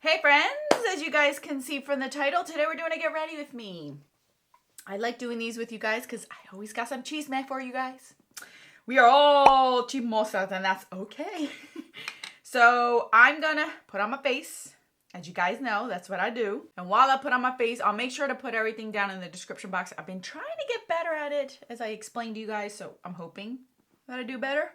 Hey friends, as you guys can see from the title, today we're doing a get ready with me. I like doing these with you guys because I always got some chisme for you guys. We are all chismosas and that's okay. So I'm gonna put on my face. As you guys know, that's what I do. And while I put on my face, I'll make sure to put everything down in the description box. I've been trying to get better at it as I explained to you guys, so I'm hoping that I do better.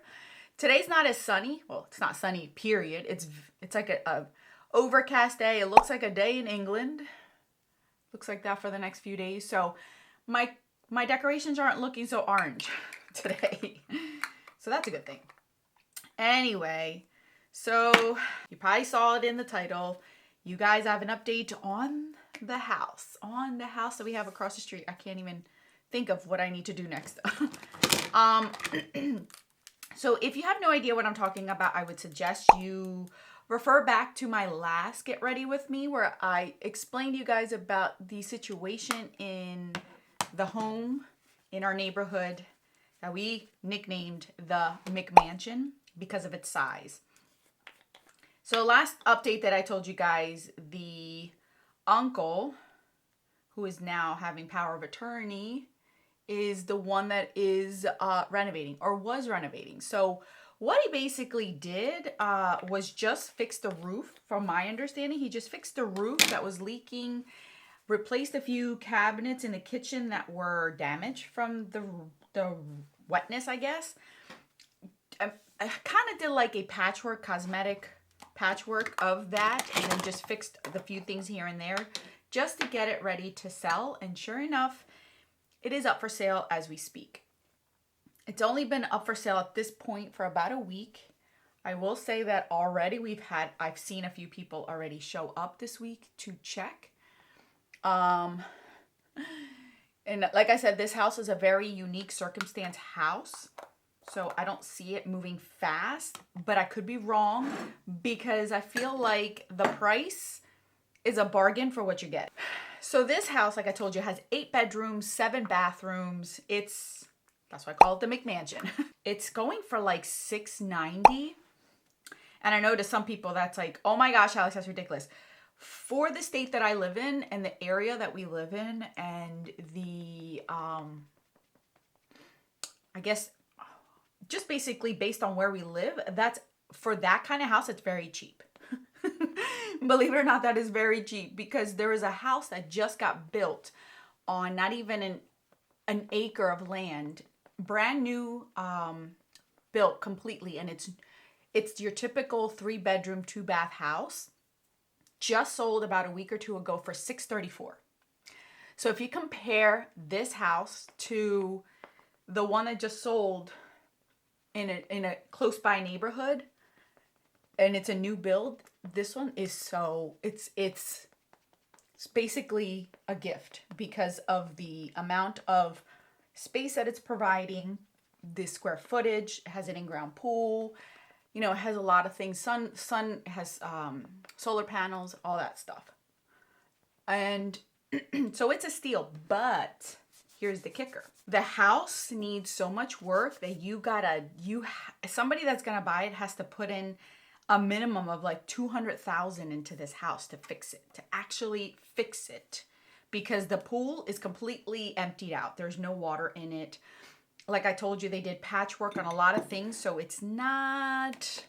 Today's not as sunny. Well, it's not sunny, period. It's like a overcast day. It looks like a day in England. Looks like that for the next few days. So my decorations aren't looking so orange today. So that's a good thing. Anyway, so you probably saw it in the title. You guys have an update on the house. That we have across the street. I can't even think of what I need to do next. So if you have no idea what I'm talking about, I would suggest you refer back to my last Get Ready With Me where I explained to you guys about the situation in the home in our neighborhood that we nicknamed the McMansion because of its size. So last update that I told you guys, the uncle who is now having power of attorney is the one that is renovating or was renovating. So what he basically did was just fix the roof. From my understanding, he just fixed the roof that was leaking, replaced a few cabinets in the kitchen that were damaged from the wetness, I guess. I kind of did like a patchwork, cosmetic patchwork of that, and then just fixed the few things here and there just to get it ready to sell. And sure enough, it is up for sale as we speak. It's only been up for sale at this point for about a week. I will say that already I've seen a few people already show up this week to check. And like I said, this house is a very unique circumstance house. So I don't see it moving fast, but I could be wrong because I feel like the price is a bargain for what you get. So this house, like I told you, has 8 bedrooms, 7 bathrooms. That's why I call it the McMansion. It's going for like $690. And I know to some people that's like, oh my gosh, Alex, that's ridiculous. For the state that I live in and the area that we live in and the, I guess, just basically based on where we live, for that kind of house, it's very cheap. Believe it or not, that is very cheap because there is a house that just got built on not even an acre of land, brand new, built completely, and it's your typical 3-bedroom, 2-bath house. Just sold about a week or two ago for $634. So if you compare this house to the one that just sold in a close by neighborhood, and it's a new build, this one is it's basically a gift because of the amount of space that it's providing, the square footage. It has an in-ground pool, it has a lot of things. Sun has solar panels, all that stuff. And so it's a steal, but here's the kicker. The house needs so much work that somebody that's gonna buy it has to put in a minimum of like $200,000 into this house to fix it, to actually fix it, because the pool is completely emptied out. There's no water in it. Like I told you, they did patchwork on a lot of things, so it's not,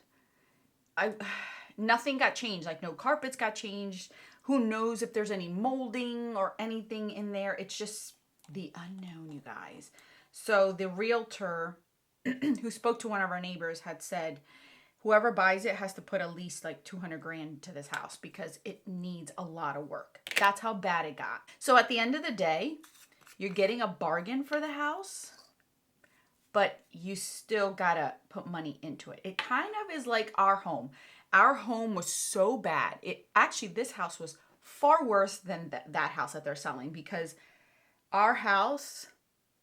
nothing got changed. Like no carpets got changed. Who knows if there's any molding or anything in there. It's just the unknown, you guys. So the realtor who spoke to one of our neighbors had said, whoever buys it has to put at least like $200,000 to this house because it needs a lot of work. That's how bad it got. So at the end of the day, you're getting a bargain for the house, but you still gotta put money into it. It kind of is like our home. Our home was so bad. This house was far worse than that house that they're selling because our house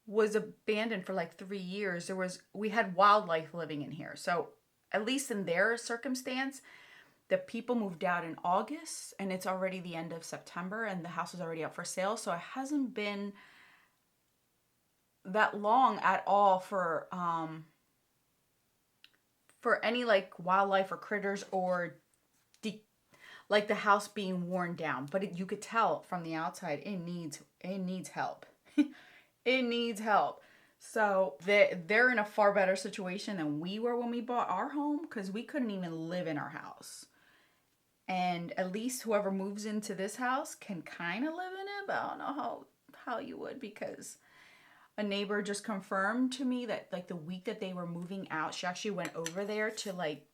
was abandoned for like 3 years. We had wildlife living in here. So at least in their circumstance, the people moved out in August and it's already the end of September and the house is already up for sale. So it hasn't been that long at all for any like wildlife or critters or like the house being worn down, but you could tell from the outside it needs help. It needs help. So they're in a far better situation than we were when we bought our home, because we couldn't even live in our house. And at least whoever moves into this house can kind of live in it, but I don't know how you would, because a neighbor just confirmed to me that like the week that they were moving out, she actually went over there to like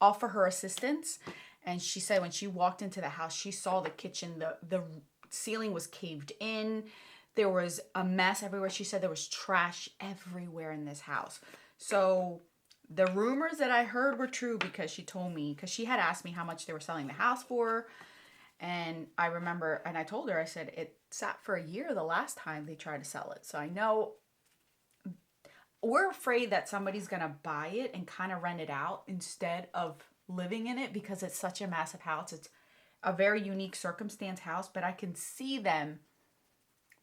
offer her assistance. And she said when she walked into the house, she saw the kitchen, the ceiling was caved in. There was a mess everywhere. She said there was trash everywhere in this house. So the rumors that I heard were true, because she told me, because she had asked me how much they were selling the house for. And I remember, and I told her, I said, it sat for a year the last time they tried to sell it. So I know we're afraid that somebody's going to buy it and kind of rent it out instead of living in it, because it's such a massive house. It's a very unique circumstance house, but I can see them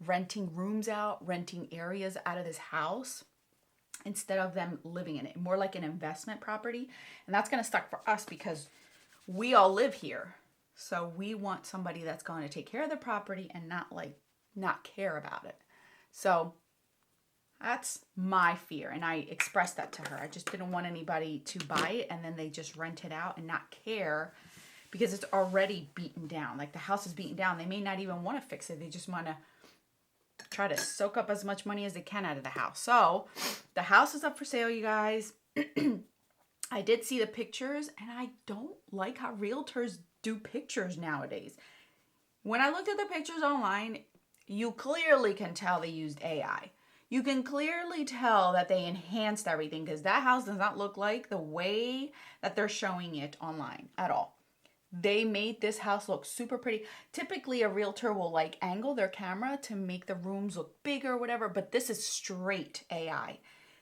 renting rooms out, renting areas out of this house instead of them living in it, more like an investment property. And that's going to suck for us because we all live here. So we want somebody that's going to take care of the property and not care about it. So that's my fear. And I expressed that to her. I just didn't want anybody to buy it and then they just rent it out and not care, because it's already beaten down. Like the house is beaten down. They may not even want to fix it. They just want to try to soak up as much money as they can out of the house. So the house is up for sale, you guys. I did see the pictures, and I don't like how realtors do pictures nowadays. When I looked at the pictures online, you clearly can tell they used AI. You can clearly tell that they enhanced everything, because that house does not look like the way that they're showing it online at all. They made this house look super pretty. Typically, a realtor will like angle their camera to make the rooms look bigger or whatever, but this is straight AI.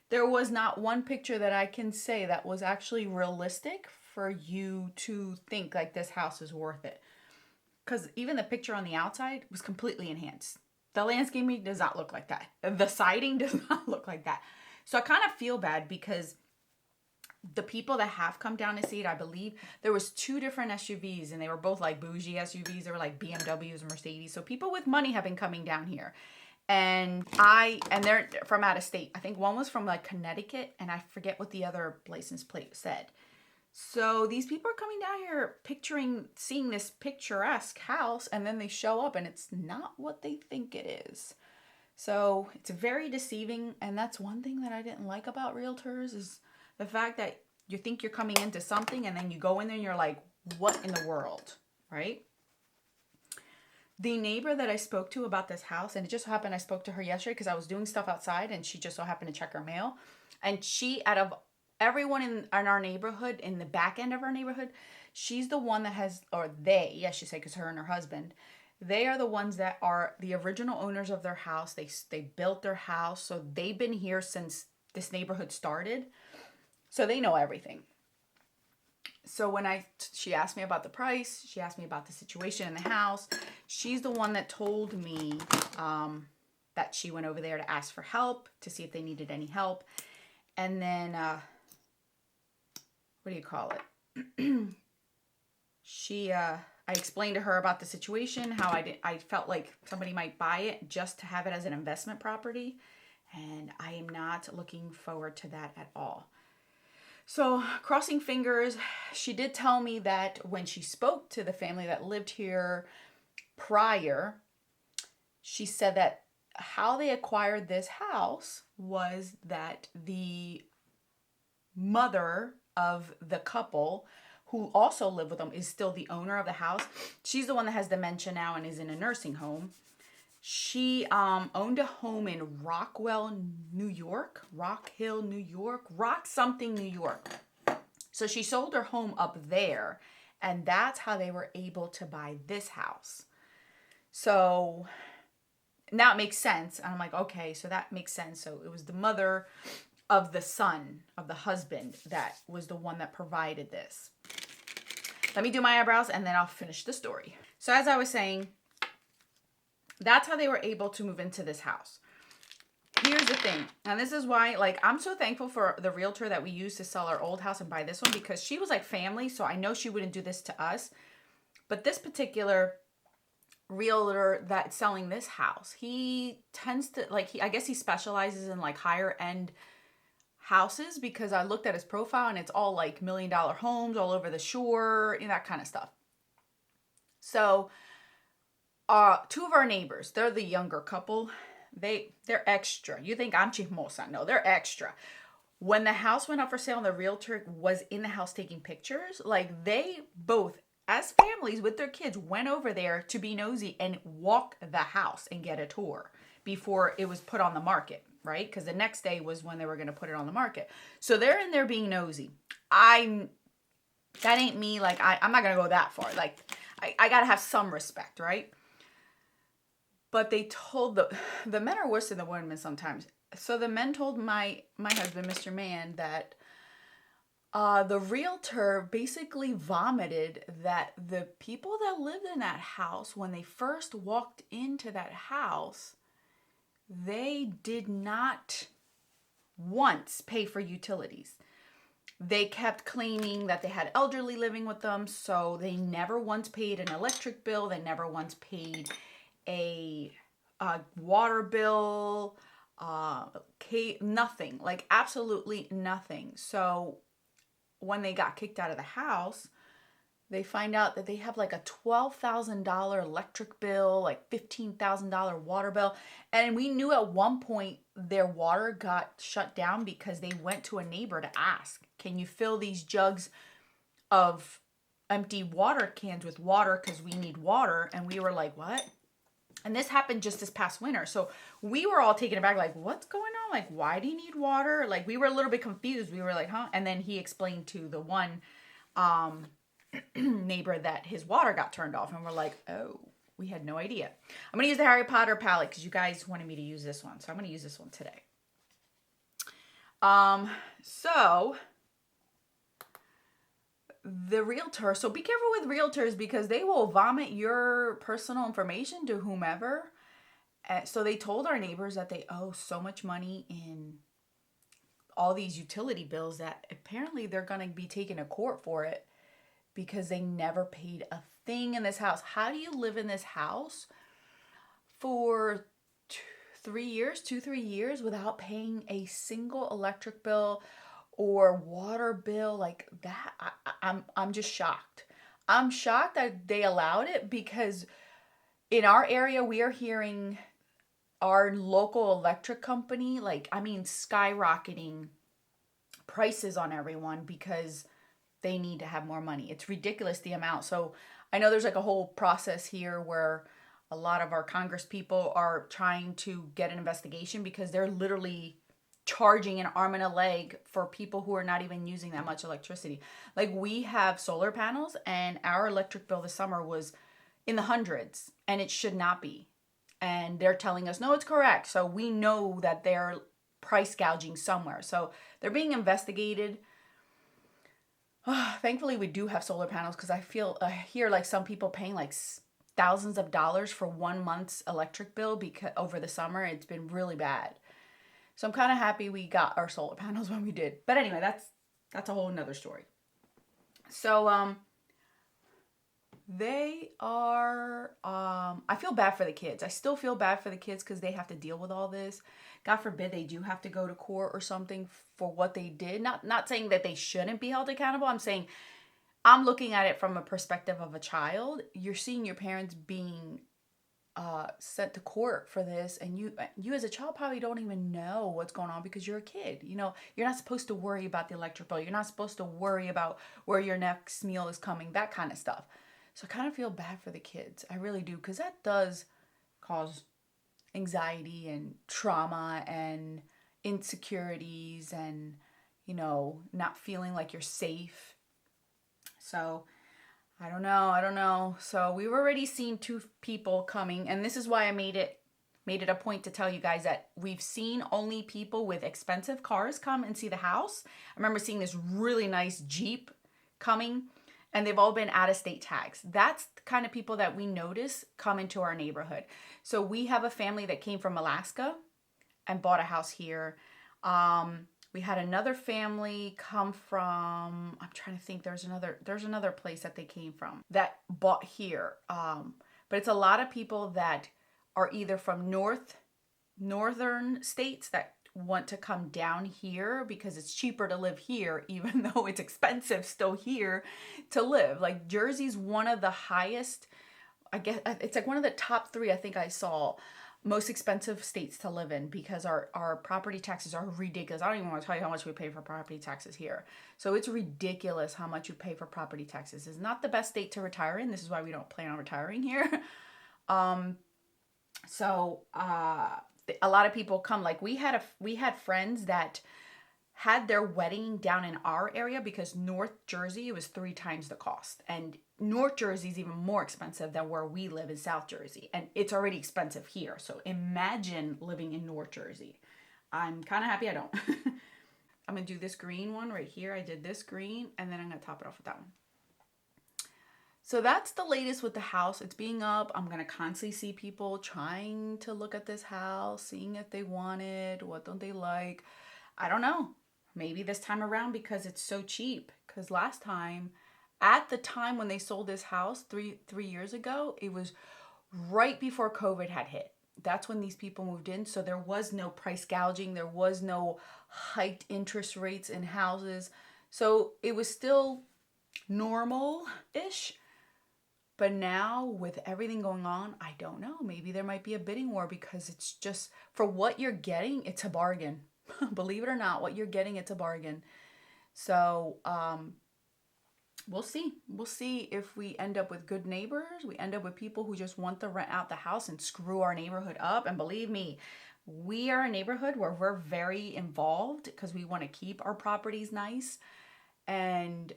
There was not one picture that I can say that was actually realistic for you to think like this house is worth it. Because even the picture on the outside was completely enhanced. The landscaping does not look like that. The siding does not look like that. So I kind of feel bad, because the people that have come down to see it, I believe there was 2 different SUVs, and they were both like bougie SUVs. They were like BMWs, Mercedes. So people with money have been coming down here. And they're from out of state. I think one was from like Connecticut, and I forget what the other license plate said. So these people are coming down here seeing this picturesque house, and then they show up and it's not what they think it is. So it's very deceiving. And that's one thing that I didn't like about realtors, is the fact that you think you're coming into something and then you go in there and you're like, what in the world, right? The neighbor that I spoke to about this house, and it just so happened I spoke to her yesterday because I was doing stuff outside, and she just so happened to check her mail. And she, out of everyone in our neighborhood, in the back end of our neighborhood, she's the one that has, or they, yes, she said, because her and her husband, they are the ones that are the original owners of their house. They built their house, so they've been here since this neighborhood started. So they know everything. So when she asked me about the price, she asked me about the situation in the house. She's the one that told me that she went over there to ask for help, to see if they needed any help. And then, what do you call it? I explained to her about the situation, how I felt like somebody might buy it just to have it as an investment property. And I am not looking forward to that at all. So crossing fingers, she did tell me that when she spoke to the family that lived here prior, she said that how they acquired this house was that the mother of the couple, who also lived with them, is still the owner of the house. She's the one that has dementia now and is in a nursing home. She owned a home in Rockhill, New York. So she sold her home up there, and that's how they were able to buy this house. So now it makes sense. And I'm like, okay, so that makes sense. So it was the mother of the son, of the husband, that was the one that provided this. Let me do my eyebrows and then I'll finish the story. So as I was saying, that's how they were able to move into this house. Here's the thing, and this is why, like, I'm so thankful for the realtor that we used to sell our old house and buy this one, because she was like family, so I know she wouldn't do this to us. But this particular realtor that's selling this house, he tends to like, I guess he specializes in like higher end houses, because I looked at his profile and it's all like $1 million homes all over the shore, that kind of stuff. So two of our neighbors, they're the younger couple. They're extra. You think I'm chismosa? No, they're extra. When the house went up for sale and the realtor was in the house taking pictures, like they both, as families with their kids, went over there to be nosy and walk the house and get a tour before it was put on the market, right? Because the next day was when they were going to put it on the market. So they're in there being nosy. That ain't me. Like, I'm not going to go that far. Like, I got to have some respect, right? But they told the men are worse than the women sometimes. So the men told my husband, Mr. Mann, that the realtor basically vomited that the people that lived in that house, when they first walked into that house, they did not once pay for utilities. They kept claiming that they had elderly living with them, so they never once paid an electric bill. They never once paid a water bill, nothing, like absolutely nothing. So when they got kicked out of the house, they find out that they have like a $12,000 electric bill, like $15,000 water bill. And we knew at one point their water got shut down because they went to a neighbor to ask, can you fill these jugs of empty water cans with water because we need water? And we were like, what? And this happened just this past winter. So we were all taken aback, like, what's going on? Like, why do you need water? Like, we were a little bit confused. We were like, huh? And then he explained to the one neighbor that his water got turned off. And we're like, oh, we had no idea. I'm going to use the Harry Potter palette because you guys wanted me to use this one. So I'm going to use this one today. So the realtor, so be careful with realtors because they will vomit your personal information to whomever. So they told our neighbors that they owe so much money in all these utility bills that apparently they're going to be taken to court for it because they never paid a thing in this house. How do you live in this house for 3 years, 2-3 years without paying a single electric bill or water bill like that? I'm just shocked. I'm shocked that they allowed it because in our area we are hearing our local electric company, skyrocketing prices on everyone because they need to have more money. It's ridiculous the amount. So I know there's like a whole process here where a lot of our Congress people are trying to get an investigation because they're literally charging an arm and a leg for people who are not even using that much electricity. Like, we have solar panels and our electric bill this summer was in the hundreds and it should not be. And they're telling us, no, it's correct. So we know that they're price gouging somewhere. So they're being investigated. Thankfully, we do have solar panels because I hear like some people paying like thousands of dollars for 1 month's electric bill because over the summer it's been really bad. So I'm kind of happy we got our solar panels when we did. But anyway, that's a whole nother story. So they are, I feel bad for the kids. I still feel bad for the kids because they have to deal with all this. God forbid they do have to go to court or something for what they did. Not saying that they shouldn't be held accountable. I'm saying I'm looking at it from a perspective of a child. You're seeing your parents being sent to court for this, and you as a child probably don't even know what's going on because you're a kid. You know, you're not supposed to worry about the electric bill. You're not supposed to worry about where your next meal is coming, that kind of stuff. So I kind of feel bad for the kids. I really do, because that does cause anxiety and trauma and insecurities and, not feeling like you're safe. So I don't know. So we've already seen 2 people coming, and this is why I made it a point to tell you guys that we've seen only people with expensive cars come and see the house. I remember seeing this really nice Jeep coming, and they've all been out-of-state tags. That's the kind of people that we notice come into our neighborhood. So we have a family that came from Alaska and bought a house here. We had another family come from, I'm trying to think, there's another place that they came from that bought here. But it's a lot of people that are either from northern states that want to come down here because it's cheaper to live here, even though it's expensive still here to live. Like Jersey's one of the highest, I guess it's like one of the top 3 I think I saw most expensive states to live in, because our property taxes are ridiculous. I don't even want to tell you how much we pay for property taxes here. So it's ridiculous how much you pay for property taxes. It's not the best state to retire in. This is why we don't plan on retiring here. So a lot of people come. Like we had friends that had their wedding down in our area, because North Jersey was 3 times the cost, and North Jersey is even more expensive than where we live in South Jersey, and it's already expensive here. So imagine living in North Jersey. I'm kind of happy I don't. I'm gonna do this green one right here. I did this green, and then I'm gonna top it off with that one. So that's the latest with the house. It's being up. I'm gonna constantly see people trying to look at this house, seeing if they want it, what don't they like. I don't know. Maybe this time around, because it's so cheap. Because last time, at the time when they sold this house three years ago, it was right before COVID had hit. That's when these people moved in. So there was no price gouging. There was no hiked interest rates in houses. So it was still normal-ish. But now with everything going on, I don't know. Maybe there might be a bidding war, because it's just, for what you're getting, it's a bargain. Believe it or not, what you're getting, it's a bargain. So, we'll see. We'll see if we end up with good neighbors. We end up with people who just want to rent out the house and screw our neighborhood up. And believe me, we are a neighborhood where we're very involved, because we want to keep our properties nice. And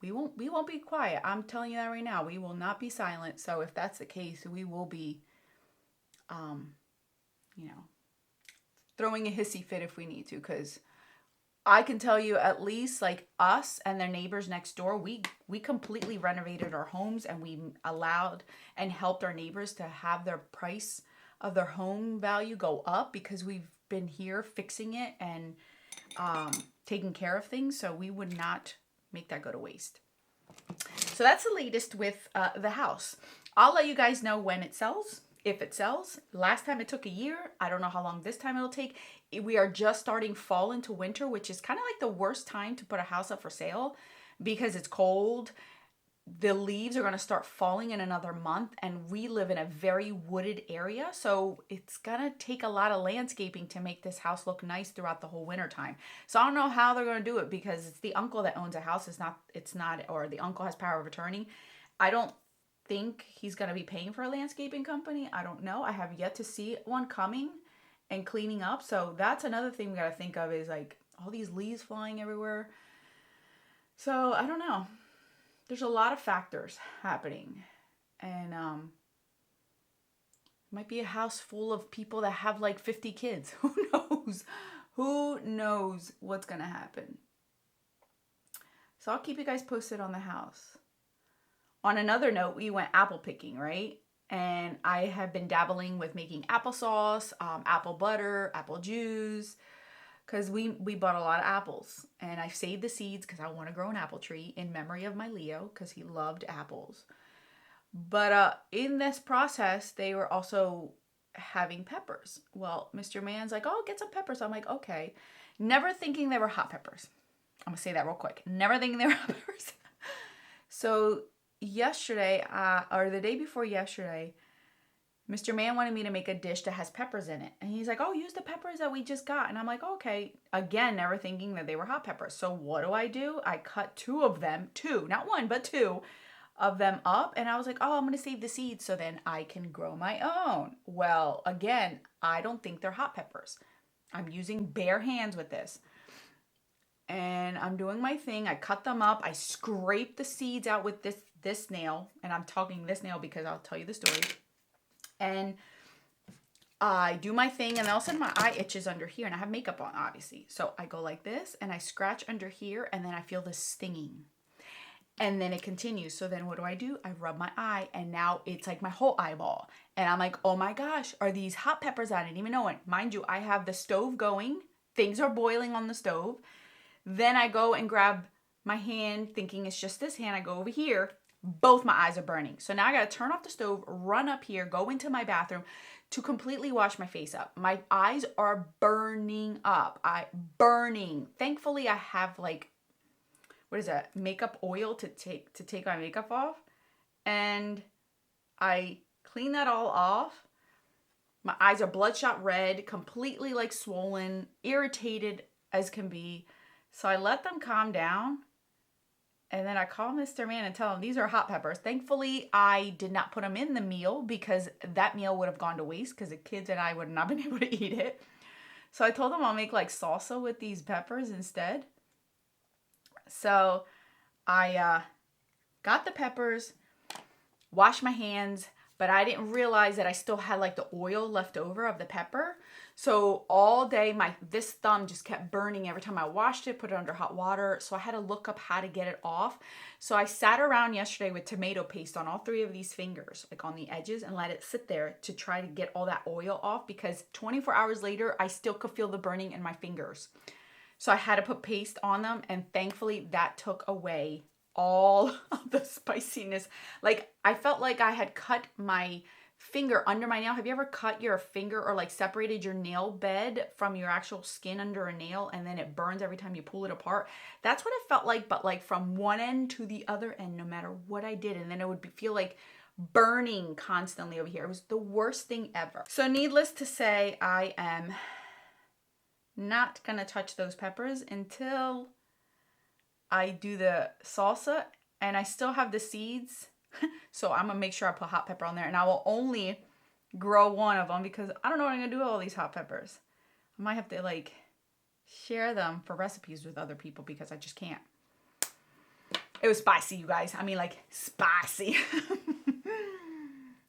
we won't be quiet. I'm telling you that right now. We will not be silent. So if that's the case, we will be, throwing a hissy fit if we need to, because I can tell you, at least like us and their neighbors next door, we completely renovated our homes, and we allowed and helped our neighbors to have their price of their home value go up, because we've been here fixing it and taking care of things. So we would not make that go to waste. So that's the latest with the house. I'll let you guys know when it sells. If it sells. Last time it took a year. I don't know how long this time it'll take. We are just starting fall into winter, which is kind of like the worst time to put a house up for sale, because it's cold. The leaves are going to start falling in another month, and we live in a very wooded area, so it's going to take a lot of landscaping to make this house look nice throughout the whole winter time. So I don't know how they're going to do it, because it's the uncle that owns a house. It's not, or the uncle has power of attorney. I don't think he's going to be paying for a landscaping company. I don't know. I have yet to see one coming and cleaning up. So that's another thing we got to think of, is like all these leaves flying everywhere. So I don't know. There's a lot of factors happening, and might be a house full of people that have like 50 kids. Who knows? Who knows what's going to happen? So I'll keep you guys posted on the house. On another note, we went apple picking, right? And I have been dabbling with making applesauce, apple butter, apple juice, because we bought a lot of apples. And I saved the seeds because I want to grow an apple tree in memory of my Leo, because he loved apples. But in this process, they were also having peppers. Well, Mr. Man's like, oh, get some peppers. I'm like, okay. Never thinking they were hot peppers. I'm going to say that real quick. Never thinking they were hot peppers. So yesterday, or the day before yesterday, Mr. Man wanted me to make a dish that has peppers in it. And he's like, oh, use the peppers that we just got. And I'm like, okay. Again, never thinking that they were hot peppers. So what do? I cut two of them, not one, but two of them up. And I was like, oh, I'm going to save the seeds so then I can grow my own. Well, again, I don't think they're hot peppers. I'm using bare hands with this. And I'm doing my thing. I cut them up. I scrape the seeds out with this nail. And I'm talking this nail because I'll tell you the story. And I do my thing, and all of a sudden my eye itches under here, and I have makeup on, obviously. So I go like this, and I scratch under here, and then I feel this stinging. And then it continues. So then what do? I rub my eye, and now it's like my whole eyeball. And I'm like, oh my gosh, are these hot peppers? I didn't even know it. Mind you, I have the stove going, things are boiling on the stove. Then I go and grab my hand thinking it's just this hand. I go over here. Both my eyes are burning. So now I got to turn off the stove, run up here, go into my bathroom to completely wash my face up. My eyes are burning up. Burning. Thankfully, I have like, what is that? Makeup oil to take my makeup off. And I clean that all off. My eyes are bloodshot red, completely like swollen, irritated as can be. So I let them calm down. And then I call Mr. Man and tell him these are hot peppers. Thankfully, I did not put them in the meal because that meal would have gone to waste because the kids and I would not have been able to eat it. So I told them I'll make like salsa with these peppers instead. So I got the peppers, washed my hands, but I didn't realize that I still had like the oil left over of the pepper. So all day this thumb just kept burning every time I washed it, put it under hot water. So I had to look up how to get it off. So I sat around yesterday with tomato paste on all 3 of these fingers, like on the edges, and let it sit there to try to get all that oil off because 24 hours later, I still could feel the burning in my fingers. So I had to put paste on them, and thankfully that took away all of the spiciness. Like I felt like I had cut my finger under my nail. Have you ever cut your finger or like separated your nail bed from your actual skin under a nail and then it burns every time you pull it apart? That's what it felt like, but like from one end to the other end, no matter what I did. And then it would feel like burning constantly over here. It was the worst thing ever. So needless to say, I am not gonna touch those peppers until I do the salsa, and I still have the seeds. So I'm gonna make sure I put hot pepper on there, and I will only grow one of them because I don't know what I'm gonna do with all these hot peppers. I might have to like share them for recipes with other people because I just can't. It was spicy, you guys. I mean, like spicy.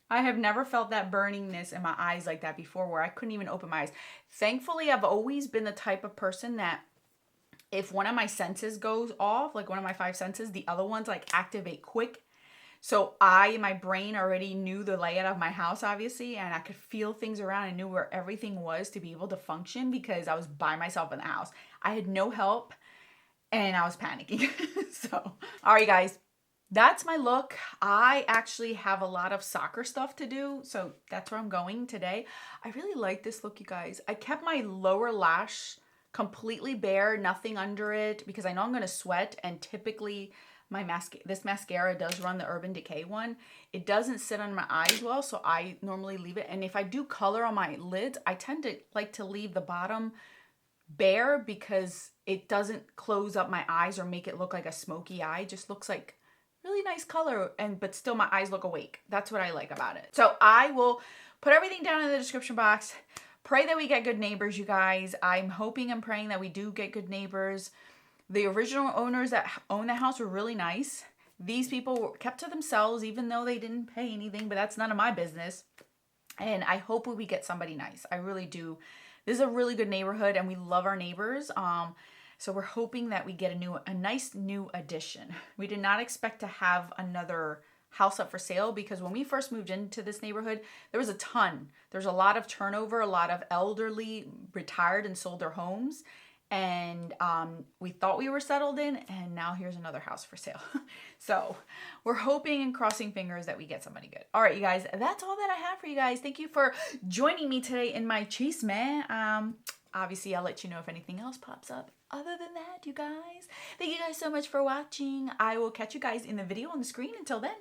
I have never felt that burningness in my eyes like that before where I couldn't even open my eyes. Thankfully, I've always been the type of person that if one of my senses goes off, like one of my 5 senses, the other ones like activate quick. So my brain already knew the layout of my house, obviously, and I could feel things around and knew where everything was to be able to function because I was by myself in the house. I had no help and I was panicking. So, all right, guys, that's my look. I actually have a lot of soccer stuff to do, so that's where I'm going today. I really like this look, you guys. I kept my lower lash completely bare, nothing under it, because I know I'm going to sweat, and typically this mascara does run the Urban Decay one. It doesn't sit on my eyes well, so I normally leave it. And if I do color on my lids, I tend to like to leave the bottom bare because it doesn't close up my eyes or make it look like a smoky eye. It just looks like really nice color, but still my eyes look awake. That's what I like about it. So I will put everything down in the description box. Pray that we get good neighbors, you guys. I'm hoping and praying that we do get good neighbors. The original owners that own the house were really nice. These people were kept to themselves even though they didn't pay anything, but that's none of my business. And I hope we get somebody nice. I really do. This is a really good neighborhood and we love our neighbors. So we're hoping that we get a nice new addition. We did not expect to have another house up for sale because when we first moved into this neighborhood, there was a ton. There's a lot of turnover, a lot of elderly retired and sold their homes. And we thought we were settled in, and now here's another house for sale. So we're hoping and crossing fingers that we get somebody good. All right, you guys, that's all that I have for you guys. Thank you for joining me today in my chase, man. Obviously, I'll let you know if anything else pops up. Other than that, you guys, thank you guys so much for watching. I will catch you guys in the video on the screen. Until then,